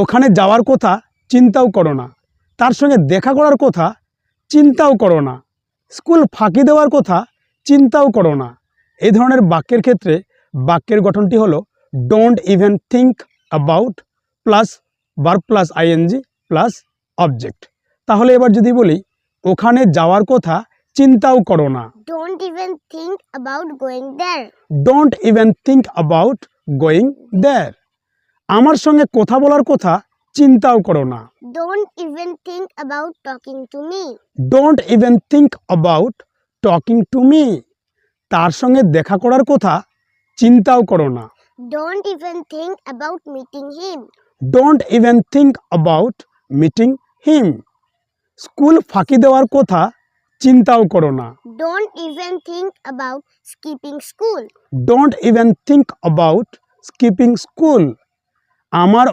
ওখানে যাওয়ার কথা চিন্তাও করো না, তার সঙ্গে দেখা করার কথা চিন্তাও করো না, স্কুল ফাঁকি দেওয়ার কথা চিন্তাও করো না। এই ধরনের বাক্যের ক্ষেত্রে বাক্যের গঠনটি হলো don't even think about plus verb plus ING plus object. তাহলে এবার যদি বলি ওখানে যাওয়ার কথা চিন্তাও করো না, Don't even think about going there. Don't even think about going there. আমার সঙ্গে কথা বলার কথা চিন্তাও করো না, Don't even think about talking to me. Don't even think about talking to me. তার সঙ্গে দেখা করার কথা চিন্তাও করো না, Don't even think about meeting him. Don't even think about meeting him. School ফাঁকি দেওয়ার কথা চিন্তাও করো না, Don't even think about skipping school. Don't even think about skipping school. আমার